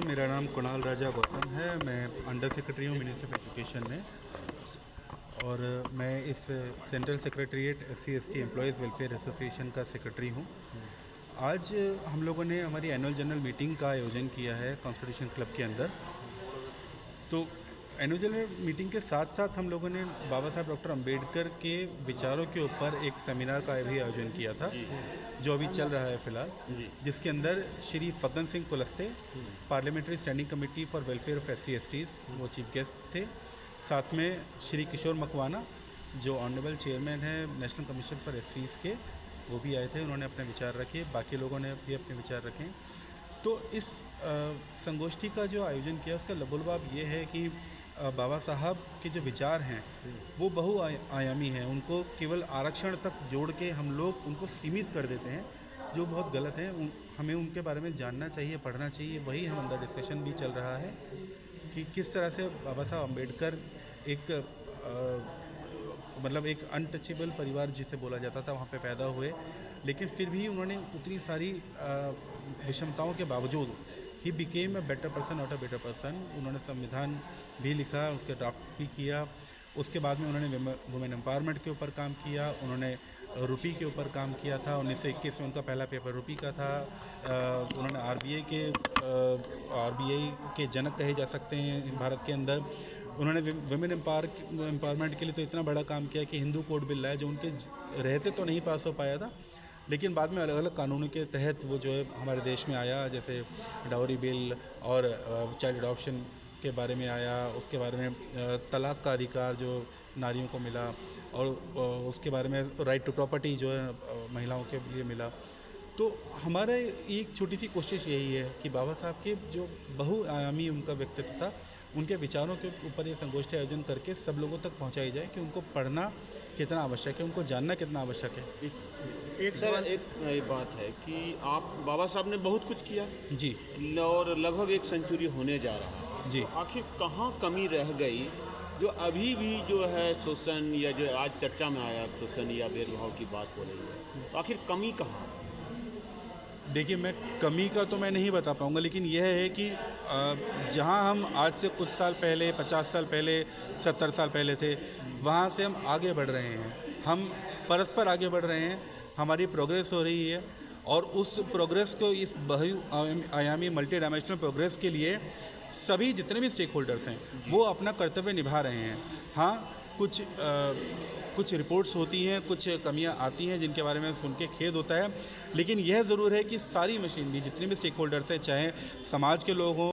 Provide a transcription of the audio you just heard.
मेरा नाम कुणाल राजा गौतम है। मैं अंडर सेक्रेटरी हूँ मिनिस्ट्री ऑफ एजुकेशन में, और मैं इस central secretariat SC/ST employees welfare association का सेक्रेटरी हूँ। आज हम लोगों ने हमारी एनुअल जनरल मीटिंग का आयोजन किया है कॉन्स्टिट्यूशन क्लब के अंदर। तो एनुअल जनरल मीटिंग के साथ साथ हम लोगों ने बाबा साहब डॉक्टर अंबेडकर के विचारों के ऊपर एक सेमिनार का भी आयोजन किया था, जो अभी चल रहा है फ़िलहाल, जिसके अंदर Shri Faggan Singh Kulaste, parliamentary standing committee for welfare of SC/STs, वो चीफ गेस्ट थे। साथ में श्री किशोर मकवाना, जो ऑनरेबल चेयरमैन है नेशनल कमीशन फॉर SCs के, वो भी आए थे। उन्होंने अपने विचार रखे, बाकी लोगों ने भी अपने विचार रखे। तो इस संगोष्ठी का जो आयोजन किया, उसका लबुलबाब ये है कि बाबा साहब के जो विचार हैं वो बहुआयामी हैं। उनको केवल आरक्षण तक जोड़ के हम लोग उनको सीमित कर देते हैं, जो बहुत गलत है। हमें उनके बारे में जानना चाहिए, पढ़ना चाहिए। वही हम अंदर डिस्कशन भी चल रहा है कि किस तरह से बाबा साहब अम्बेडकर एक मतलब एक अनटचेबल परिवार जिसे बोला जाता था, वहाँ पे पैदा हुए, लेकिन फिर भी उन्होंने उतनी सारी विषमताओं के बावजूद he became a better person, not a better person. उन्होंने संविधान भी लिखा, उसके ड्राफ्ट भी किया। उसके बाद में उन्होंने वुमेन एम्पावरमेंट के ऊपर काम किया, उन्होंने रुपी के ऊपर काम किया था। 1921 में उनका पहला पेपर रुपी का था। उन्होंने RBI के जनक कहे जा सकते हैं भारत के अंदर। उन्होंने वुमेन एम्पावरमेंट के लिए तो इतना बड़ा काम किया कि हिंदू कोड बिल लाया, जो उनके रहते तो नहीं पास हो पाया था, लेकिन बाद में अलग अलग कानूनों के तहत वो जो है हमारे देश में आया, जैसे डाउरी बिल और चाइल्ड अडॉप्शन के बारे में आया। उसके बारे में तलाक का अधिकार जो नारियों को मिला, और उसके बारे में राइट टू प्रॉपर्टी जो है महिलाओं के लिए मिला। तो हमारे एक छोटी सी कोशिश यही है कि बाबा साहब के जो बहुआयामी उनका व्यक्तित्व था, उनके विचारों के ऊपर ये संगोष्ठी आयोजन करके सब लोगों तक पहुंचाई जाए कि उनको पढ़ना कितना आवश्यक है, उनको जानना कितना आवश्यक है। एक बात है कि आप बाबा साहब ने बहुत कुछ किया जी, और लगभग एक सेंचुरी होने जा रहा है जी। तो आखिर कहाँ कमी रह गई जो अभी भी जो है शोषण, या जो आज चर्चा में आया शोषण या भेदभाव की बात हो रही है, तो आखिर कमी कहाँ? देखिए, मैं कमी का तो मैं नहीं बता पाऊँगा, लेकिन यह है कि जहाँ हम आज से कुछ साल पहले, 50 साल पहले, 70 साल पहले थे, वहाँ से हम आगे बढ़ रहे हैं। हम परस्पर आगे बढ़ रहे हैं, हमारी प्रोग्रेस हो रही है, और उस प्रोग्रेस को, इस बहुआयामी मल्टी डायमेंशनल प्रोग्रेस के लिए सभी जितने भी स्टेक होल्डर्स हैं वो अपना कर्तव्य निभा रहे हैं। हाँ, कुछ रिपोर्ट्स होती हैं, कुछ कमियां आती हैं जिनके बारे में सुन के खेद होता है, लेकिन यह ज़रूर है कि सारी मशीनरी, जितने भी स्टेक होल्डर्स हैं, चाहे समाज के लोग हों,